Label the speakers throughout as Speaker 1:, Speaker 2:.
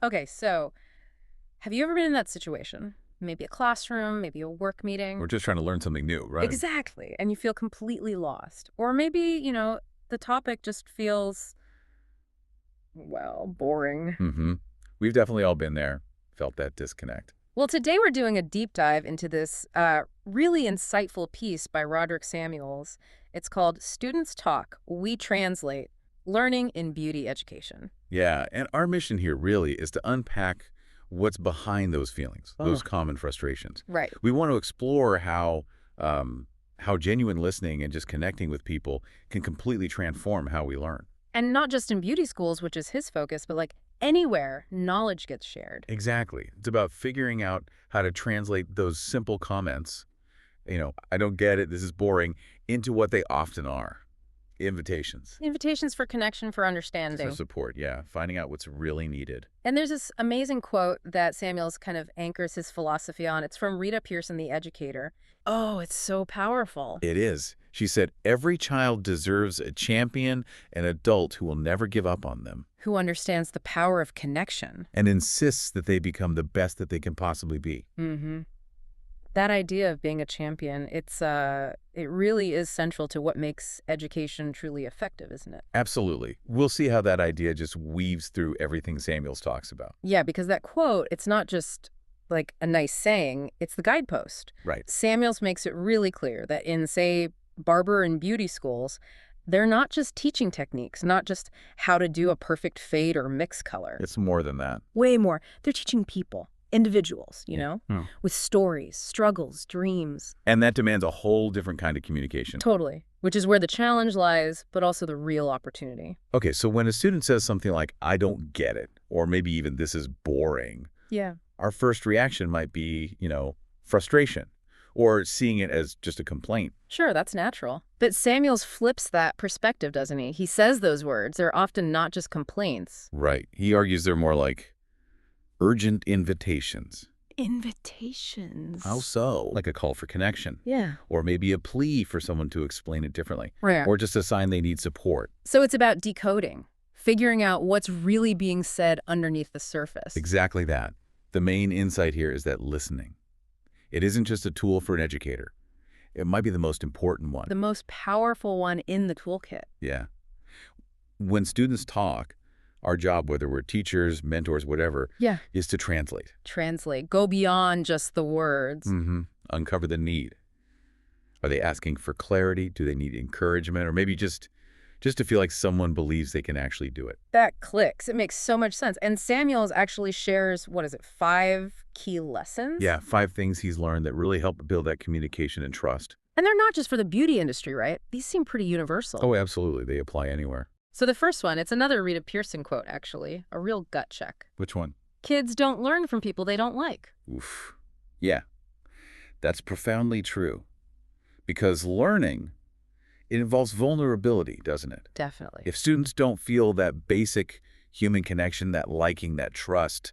Speaker 1: Okay, so have you ever been in that situation? Maybe a classroom, maybe a work
Speaker 2: We're
Speaker 1: meeting.
Speaker 2: just trying to learn something new, right?
Speaker 1: Exactly. And you feel completely lost. Or maybe, the topic just feels, well, boring.
Speaker 2: Mm-hmm. We've definitely all been there, felt that disconnect.
Speaker 1: Well, today we're doing a deep dive into this really insightful piece by Roderick Samuels. It's called Students Talk, We Translate, Learning in Beauty Education.
Speaker 2: Yeah, and our mission here really is to unpack what's behind those feelings, those common frustrations.
Speaker 1: Right.
Speaker 2: We want to explore how genuine listening and just connecting with people can completely transform how we learn.
Speaker 1: And not just in beauty schools, which is his focus, but like anywhere knowledge gets shared.
Speaker 2: Exactly. It's about figuring out how to translate those simple comments, I don't get it, this is boring, into what they often are. Invitations.
Speaker 1: Invitations for connection, for
Speaker 2: For
Speaker 1: understanding.
Speaker 2: support, yeah. Finding out what's really needed.
Speaker 1: And there's this amazing quote that Samuels kind of anchors his philosophy on. It's from Rita Pearson, the educator. Oh, it's so powerful.
Speaker 2: It is. She said, every child deserves a champion, an adult who will never give up on them
Speaker 1: Who understands the power of connection.
Speaker 2: and insists that they become the best that they can possibly be.
Speaker 1: Mm-hmm. That idea of being a champion, it really is central to what makes education truly effective, isn't it?
Speaker 2: Absolutely. We'll see how that idea just weaves through everything Samuels talks about.
Speaker 1: Yeah, because that quote, it's not just like a nice saying, it's the guidepost.
Speaker 2: Right.
Speaker 1: Samuels makes it really clear that in, say, barber and beauty schools, they're not just teaching techniques, not just how to do a perfect fade or mix color.
Speaker 2: It's more than that.
Speaker 1: Way more. They're teaching people, individuals,
Speaker 2: Hmm.
Speaker 1: with stories, struggles, dreams.
Speaker 2: And that demands a whole different kind of communication.
Speaker 1: Totally. Which is where the challenge lies, but also the real opportunity.
Speaker 2: Okay, so when a student says something like, I don't get it, or maybe even this is boring,
Speaker 1: Yeah.
Speaker 2: our first reaction might be, frustration, or seeing it as just a complaint.
Speaker 1: Sure, that's natural. But Samuels flips that perspective, doesn't he? He says those words. They're often not just complaints.
Speaker 2: Right. He argues they're more like urgent invitations.
Speaker 1: Invitations.
Speaker 2: How so? Like a call for connection,
Speaker 1: Yeah.
Speaker 2: or maybe a plea for someone to explain it differently,
Speaker 1: Right.
Speaker 2: or just a sign they need support.
Speaker 1: So it's about decoding, figuring out what's really being said underneath the surface.
Speaker 2: Exactly that. The main insight here is that listening. It isn't just a tool for an educator. It might be the most important one.
Speaker 1: The most powerful one in the toolkit.
Speaker 2: Yeah. When students talk, our job, whether we're teachers, mentors, whatever,
Speaker 1: Yeah.
Speaker 2: is to translate.
Speaker 1: Translate. Go beyond just the words.
Speaker 2: Mm-hmm. Uncover the need. Are they asking for clarity? Do they need encouragement? Or maybe just to feel like someone believes they can actually do it.
Speaker 1: That clicks. It makes so much sense. And Samuels actually shares, 5 key lessons?
Speaker 2: Yeah, 5 things he's learned that really help build that communication and trust.
Speaker 1: And they're not just for the beauty industry, right? These seem pretty universal.
Speaker 2: Oh, absolutely. They apply anywhere.
Speaker 1: So the first one, it's another Rita Pearson quote, actually. A real gut check.
Speaker 2: Which one?
Speaker 1: Kids don't learn from people they don't like.
Speaker 2: Oof. Yeah, that's profoundly true. Because learning, it involves vulnerability, doesn't it?
Speaker 1: Definitely.
Speaker 2: If students don't feel that basic human connection, that liking, that trust,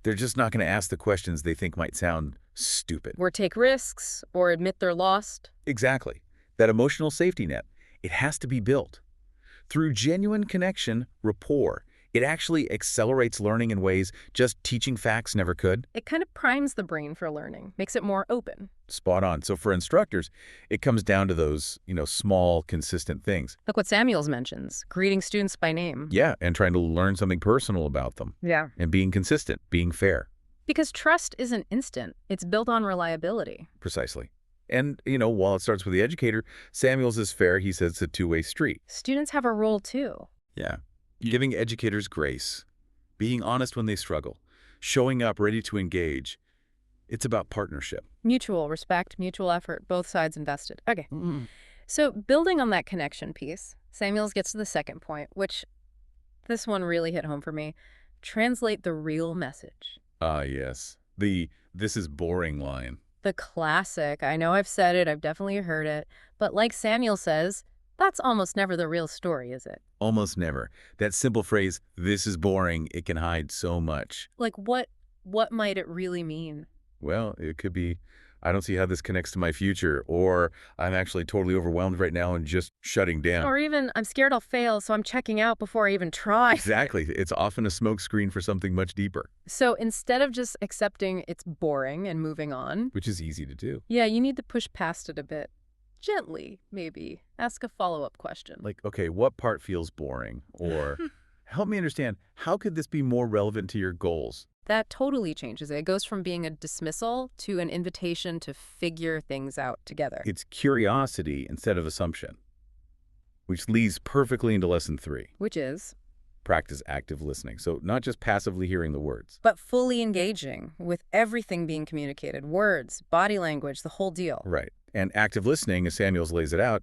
Speaker 2: they're just not going to ask the questions they think might sound stupid.
Speaker 1: Or take risks, or admit they're lost.
Speaker 2: Exactly. That emotional safety net, it has to be built. Through genuine connection, rapport, it actually accelerates learning in ways just teaching facts never could.
Speaker 1: It kind of primes the brain for learning, makes it more open.
Speaker 2: Spot on. So for instructors, it comes down to those, small, consistent things.
Speaker 1: Like what Samuels mentions, greeting students by name.
Speaker 2: Yeah, and trying to learn something personal about them.
Speaker 1: Yeah.
Speaker 2: And being consistent, being fair.
Speaker 1: Because trust isn't instant. It's built on reliability.
Speaker 2: Precisely. And, while it starts with the educator, Samuels is fair. He says it's a two-way street.
Speaker 1: Students have a role too.
Speaker 2: Yeah. Giving educators grace, being honest when they struggle, showing up ready to engage. It's about partnership.
Speaker 1: Mutual respect, mutual effort, both sides invested. Okay. So building on that connection piece, Samuels gets to the second point, which this one really hit home for me. Translate the real message.
Speaker 2: Ah, yes. The "this is boring" line.
Speaker 1: The classic. I know I've said it, I've definitely heard it, but like Samuel says, that's almost never the real story, is it?
Speaker 2: Almost never. That simple phrase, "this is boring," it can hide so much.
Speaker 1: Like what might it really mean?
Speaker 2: Well, it could be I don't see how this connects to my future, or I'm actually totally overwhelmed right now and just shutting down.
Speaker 1: Or even, I'm scared I'll fail, so I'm checking out before I even try.
Speaker 2: Exactly. It's often a smokescreen for something much deeper.
Speaker 1: So instead of just accepting it's boring and moving on,
Speaker 2: Which is easy to do.
Speaker 1: yeah, you need to push past it a bit. Gently, maybe. Ask a follow-up question.
Speaker 2: Like, okay, what part feels boring? Or help me understand, how could this be more relevant to your goals?
Speaker 1: That totally changes it. It goes from being a dismissal to an invitation to figure things out together.
Speaker 2: It's curiosity instead of assumption, which leads perfectly into lesson 3.
Speaker 1: Which is?
Speaker 2: Practice active listening. So not just passively hearing the words.
Speaker 1: But fully engaging with everything being communicated. Words, body language, the whole deal.
Speaker 2: Right. And active listening, as Samuels lays it out,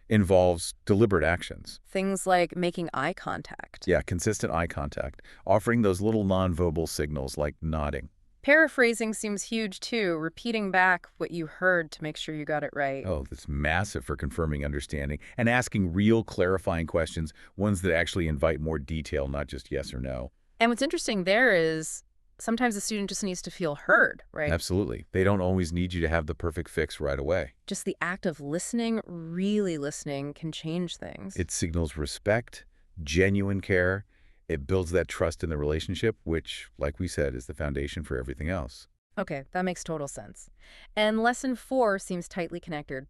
Speaker 2: involves deliberate actions.
Speaker 1: Things like making eye contact.
Speaker 2: Yeah, consistent eye contact, offering those little nonverbal signals like nodding.
Speaker 1: Paraphrasing seems huge, too. Repeating back what you heard to make sure you got it right.
Speaker 2: Oh, that's massive for confirming understanding. And asking real clarifying questions, ones that actually invite more detail, not just yes or no.
Speaker 1: And what's interesting there is sometimes the student just needs to feel heard, right?
Speaker 2: Absolutely. They don't always need you to have the perfect fix right away.
Speaker 1: Just the act of listening, really listening, can change things.
Speaker 2: It signals respect, genuine care. It builds that trust in the relationship, which, like we said, is the foundation for everything else.
Speaker 1: Okay, that makes total sense. And lesson 4 seems tightly connected.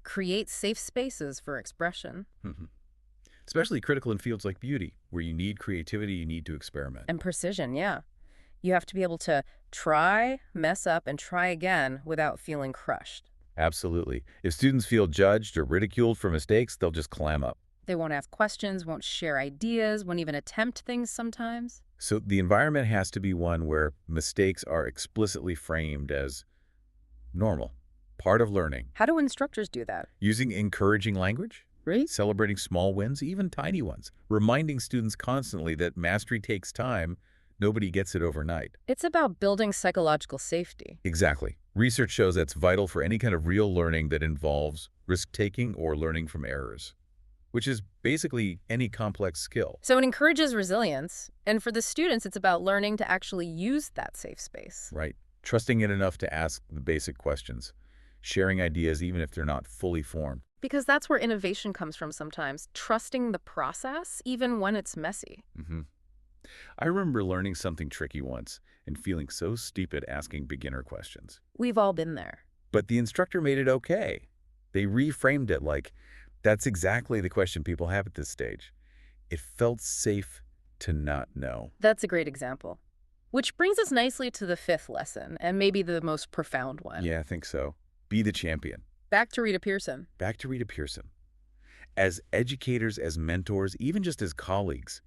Speaker 1: Create safe spaces for expression.
Speaker 2: Especially critical in fields like beauty, where you need creativity, you need to experiment.
Speaker 1: And precision, yeah. You have to be able to try, mess up, and try again without feeling crushed.
Speaker 2: Absolutely. If students feel judged or ridiculed for mistakes, they'll just clam up.
Speaker 1: They won't ask questions, won't share ideas, won't even attempt things sometimes.
Speaker 2: So the environment has to be one where mistakes are explicitly framed as normal, part of learning.
Speaker 1: How do instructors do that?
Speaker 2: Using encouraging language,
Speaker 1: Right?
Speaker 2: celebrating small wins, even tiny ones, reminding students constantly that mastery takes time. Nobody gets it overnight.
Speaker 1: It's about building psychological safety.
Speaker 2: Exactly. Research shows that's vital for any kind of real learning that involves risk-taking or learning from errors, which is basically any complex skill.
Speaker 1: So it encourages resilience, and for the students, it's about learning to actually use that safe space.
Speaker 2: Right. Trusting it enough to ask the basic questions, sharing ideas even if they're not fully formed.
Speaker 1: Because that's where innovation comes from sometimes, trusting the process, even when it's messy.
Speaker 2: I remember learning something tricky once and feeling so stupid asking beginner questions.
Speaker 1: We've all been there.
Speaker 2: But the instructor made it okay. They reframed it like, that's exactly the question people have at this stage. It felt safe to not know.
Speaker 1: That's a great example. Which brings us nicely to the 5th lesson, and maybe the most profound one.
Speaker 2: Yeah, I think so. Be the champion.
Speaker 1: Back to Rita Pearson.
Speaker 2: Back to Rita Pearson. As educators, as mentors, even just as colleagues,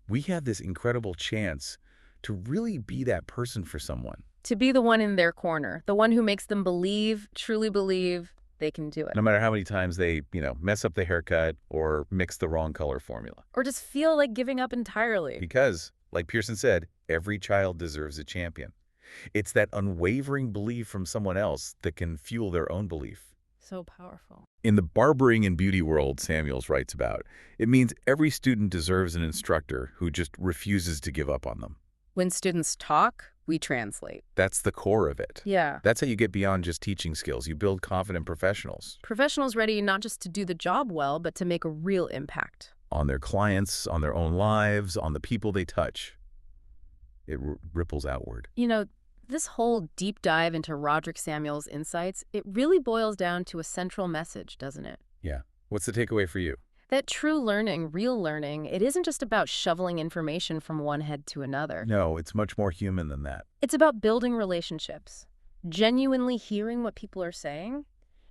Speaker 2: we have this incredible chance to really be that person for someone.
Speaker 1: To be the one in their corner, the one who makes them believe, truly believe, they can do it.
Speaker 2: No matter how many times they, mess up the haircut or mix the wrong color formula.
Speaker 1: Or just feel like giving up entirely.
Speaker 2: Because, like Pearson said, every child deserves a champion. It's that unwavering belief from someone else that can fuel their own belief.
Speaker 1: So powerful.
Speaker 2: In the barbering and beauty world Samuels writes about, it means every student deserves an instructor who just refuses to give up on them.
Speaker 1: When students talk, we translate.
Speaker 2: That's the core of it.
Speaker 1: Yeah.
Speaker 2: That's how you get beyond just teaching skills. You build confident professionals.
Speaker 1: Professionals ready not just to do the job well, but to make a real impact.
Speaker 2: On their clients, on their own lives, on the people they touch. It ripples outward.
Speaker 1: This whole deep dive into Roderick Samuels' insights, it really boils down to a central message, doesn't it?
Speaker 2: Yeah. What's the takeaway for you?
Speaker 1: That true learning, real learning, it isn't just about shoveling information from one head to another.
Speaker 2: No, it's much more human than that.
Speaker 1: It's about building relationships, genuinely hearing what people are saying,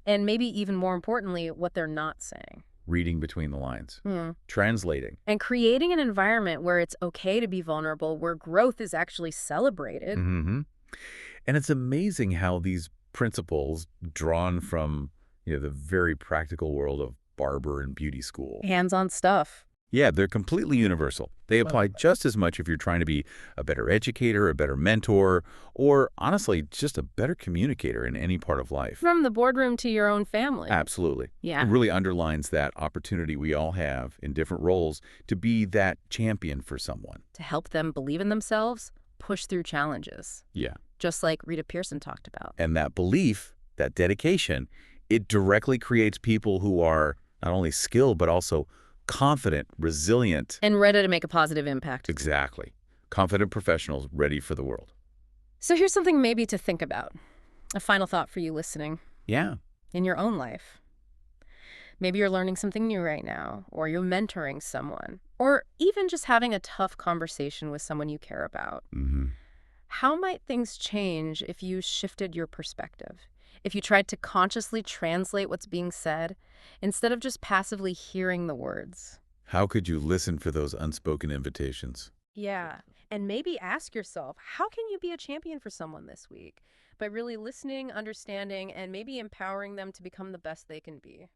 Speaker 1: and maybe even more importantly, what they're not saying.
Speaker 2: Reading between the lines. Translating.
Speaker 1: And creating an environment where it's okay to be vulnerable, where growth is actually celebrated.
Speaker 2: And it's amazing how these principles drawn from the very practical world of barber and beauty school.
Speaker 1: Hands-on stuff.
Speaker 2: Yeah, they're completely universal. They apply just as much if you're trying to be a better educator, a better mentor, or honestly, just a better communicator in any part of life.
Speaker 1: From the boardroom to your own family.
Speaker 2: Absolutely.
Speaker 1: Yeah.
Speaker 2: It really underlines that opportunity we all have in different roles to be that champion for someone.
Speaker 1: To help them believe in themselves, push through challenges.
Speaker 2: Yeah.
Speaker 1: just like Rita Pearson talked about.
Speaker 2: And that belief, that dedication, it directly creates people who are not only skilled, but also confident, resilient.
Speaker 1: And ready to make a positive impact.
Speaker 2: Exactly. Confident professionals ready for the world.
Speaker 1: So here's something maybe to think about. A final thought for you listening.
Speaker 2: Yeah.
Speaker 1: In your own life. Maybe you're learning something new right now, or you're mentoring someone, or even just having a tough conversation with someone you care about.
Speaker 2: Mm-hmm.
Speaker 1: How might things change if you shifted your perspective? If you tried to consciously translate what's being said, instead of just passively hearing the words?
Speaker 2: How could you listen for those unspoken invitations?
Speaker 1: Yeah, and maybe ask yourself, how can you be a champion for someone this week? By really listening, understanding, and maybe empowering them to become the best they can be.